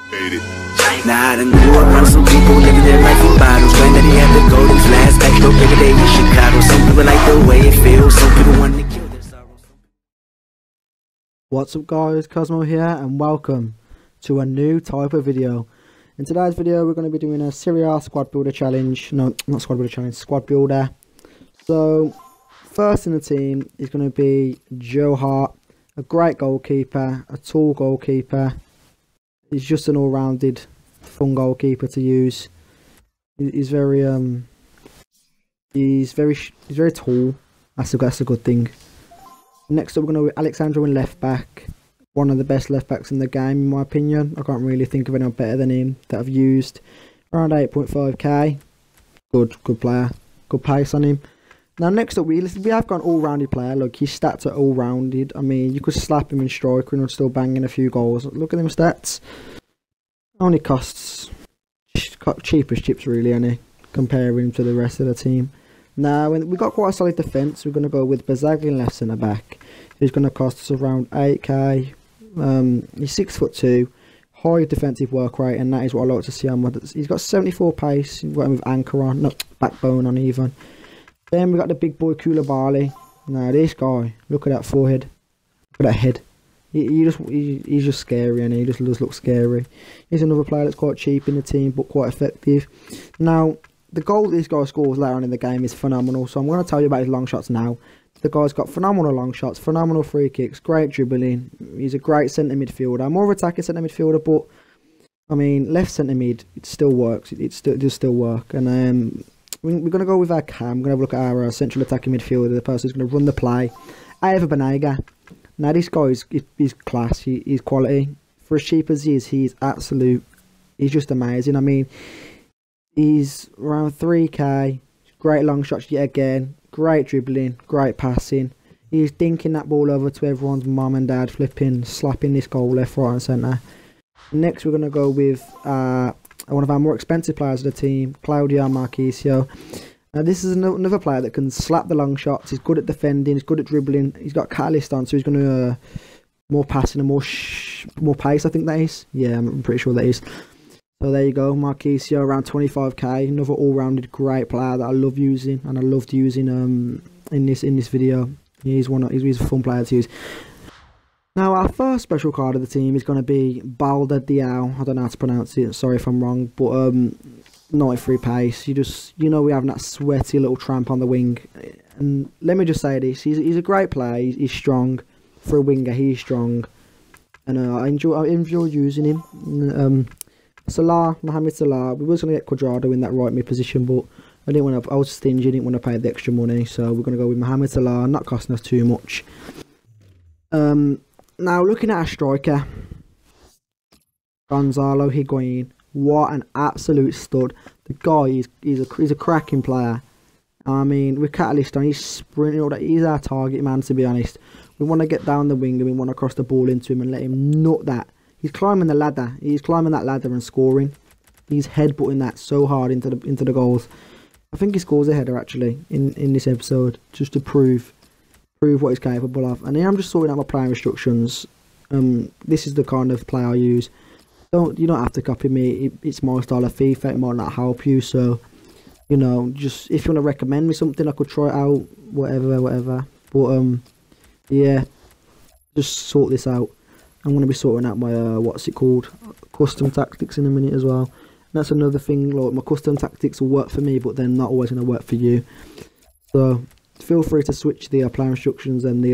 Nah, I done grew up around some people living their life in bottles. Granddaddy had the golden flask, back though every day in Chicago. Some people like the way it feels, some people want to kill their sorrows. What's up guys, Cosmo here and welcome to a new type of video. In today's video we're going to be doing a Serie squad builder challenge. No, not squad builder challenge, squad builder. So first in the team is going to be Joe Hart, a great goalkeeper, a tall goalkeeper. He's just an all-rounded fun goalkeeper to use. He's very tall. That's a good thing. Next up we're going to be Alexandro in left back. One of the best left backs in the game in my opinion. I can't really think of anyone better than him that I've used. Around 8.5k. Good player. Good pace on him. Now next up we have got an all-rounded player. Look, his stats are all-rounded. I mean, you could slap him in striker and he'll still bang in a few goals. Look at them stats. Only costs cheap as chips really, any comparing to the rest of the team. Now we've got quite a solid defence. We're going to go with Bazagli in left centre back. He's going to cost us around 8k. He's 6'2", high defensive work rate, and that is what I like to see on my. He's got 74 pace. He's got him with anchor on, not backbone on even. Then we got the big boy Koulibaly. Now this guy, look at that forehead, look at that head. He's just scary, and he just does look scary. He's another player that's quite cheap in the team, but quite effective. Now the goal this guy scores later on in the game is phenomenal. So I'm going to tell you about his long shots now. The guy's got phenomenal long shots, phenomenal free kicks, great dribbling. He's a great centre midfielder. More of an attacking centre midfielder, but I mean left centre mid, it still works. It does still work. And we're going to go with our cam. We're going to have a look at our central attacking midfielder, the person who's going to run the play. Ava Banega. Now this guy is class. He's quality. For as cheap as he is, he's absolute. He's just amazing. I mean, he's around 3k. Great long shots yet again. Great dribbling. Great passing. He's dinking that ball over to everyone's mum and dad, flipping, slapping this goal left, right and centre. Next we're going to go with one of our more expensive players of the team, Claudio Marchisio. Now this is another player that can slap the long shots. He's good at defending. He's good at dribbling. He's got catalyst on, so he's going to more passing and more pace. I think that is. Yeah, I'm pretty sure that is. So there you go, Marchisio around 25k. Another all-rounded great player that I love using, and I loved using in this video. He's a fun player to use. Now our first special card of the team is going to be Balda Diao. I don't know how to pronounce it. Sorry if I'm wrong, but 93 pace. You know, we have that sweaty little tramp on the wing. And let me just say this: he's a great player. He's strong for a winger. He's strong, and I enjoy using him. Mohamed Salah. We was going to get Quadrado in that right mid position, but I didn't want to. I was stingy. Didn't want to pay the extra money, so we're going to go with Mohamed Salah. Not costing us too much. Now looking at our striker, Gonzalo Higuain. What an absolute stud! The guy he's a cracking player. I mean, with catalyst on, he's sprinting all that. He's our target man, to be honest. We want to get down the wing and we want to cross the ball into him and let him nut that. He's climbing the ladder. He's climbing that ladder and scoring. He's headbutting that so hard into the goals. I think he scores a header actually in this episode, just to prove what he's capable of. And here I'm just sorting out my player instructions. This is the kind of play I use. You don't have to copy me. It's my style of FIFA. It might not help you, so you know, just if you want to recommend me something, I could try it out. Whatever. But yeah, just sort this out. I'm going to be sorting out my custom tactics in a minute as well. And that's another thing. Like, my custom tactics will work for me, but they're not always going to work for you. So feel free to switch the player instructions and the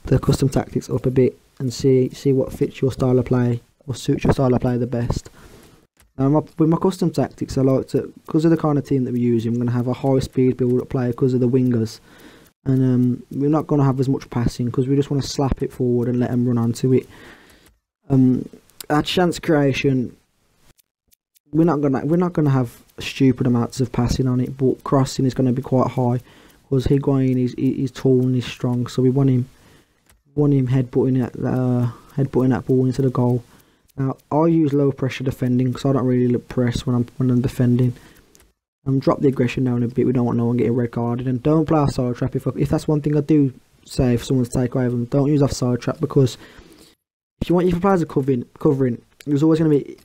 the custom tactics up a bit, and see what fits your style of play or suits your style of play the best. With my custom tactics, I like to, because of the kind of team that we're using, I'm going to have a high speed build up player because of the wingers, and we're not going to have as much passing because we just want to slap it forward and let them run onto it. Our chance creation, we're not gonna have stupid amounts of passing on it, but crossing is going to be quite high because Higuain he's tall and he's strong, so we want him headbutting that ball into the goal. Now I use low pressure defending because I don't really look press when I'm defending. Drop the aggression down a bit. We don't want no one getting red carded, and don't play offside trap. If that's one thing I do say, if someone's take away them, don't use offside trap, because if your players are covering, there's always going to be,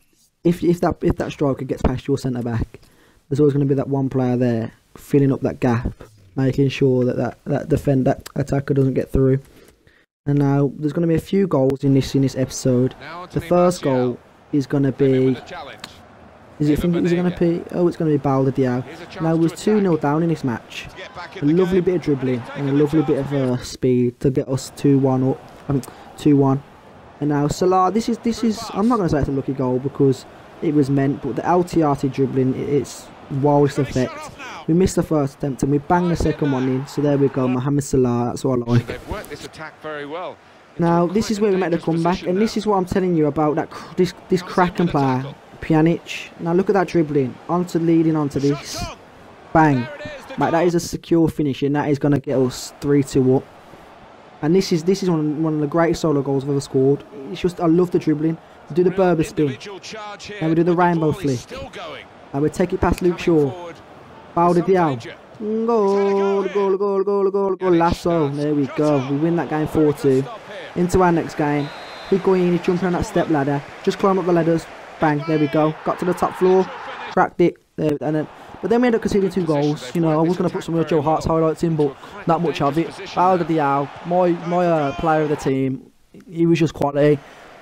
if that striker gets past your centre back, there's always going to be that one player there filling up that gap, making sure that that attacker doesn't get through. And now there's going to be a few goals in this episode. The first goal is going to be. Is it going to be? Oh, it's going to be Balda Diao. Now it was 2-0 down in this match. A lovely bit of dribbling and a lovely bit of speed to get us 2-1 up. 2-1. And now Salah. This is. I'm not going to say it's a lucky goal because it was meant, but the LTRT dribbling, it's wildest effect. We missed the first attempt and we banged the second one in. So there we go, Mohamed Salah. That's what I like. They've worked this attack very well. Now this is where we make the comeback, and this is what I'm telling you about this cracking player, Pjanic. Now look at that dribbling, leading onto this, bang, mate. That is a secure finish, and that is gonna get us 3-2 up. And this is one of the greatest solo goals I've ever scored. It's just, I love the dribbling. We do the Berber spin, and we do the rainbow flick, and we take it past Luke Shaw. Balda Diao. Goal, Lasso. There we go. We win that game 4-2. Into our next game. Higuain is jumping on that step ladder. Just climb up the ladders. Bang. There we go. Got to the top floor. Cracked it. There, but then we ended up conceding 2 goals. You know, I was going to put some of Joe Hart's highlights in, but not much of it. Balda Diao, my player of the team. He was just quality.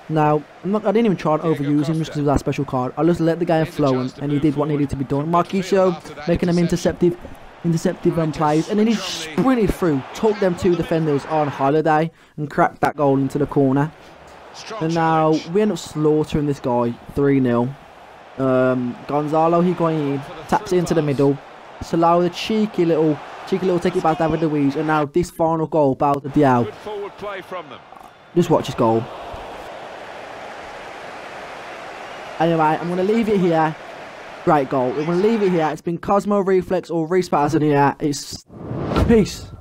Now, I didn't even try to overuse him just because it was our special card. I just let the game flow, and he did what needed to be done. Marquisio making them interceptive plays, and then he sprinted through, took them 2 defenders on holiday, and cracked that goal into the corner. And now we end up slaughtering this guy 3-0. Gonzalo Higuain taps it into the middle. Salah with a cheeky little take it back to David Luiz, and now this final goal, Balda Diao. Just watch this goal. Anyway, I'm going to leave it here. Great goal. I'm going to leave it here. It's been Cosmo Reflex or Reese Patterson here. It's peace.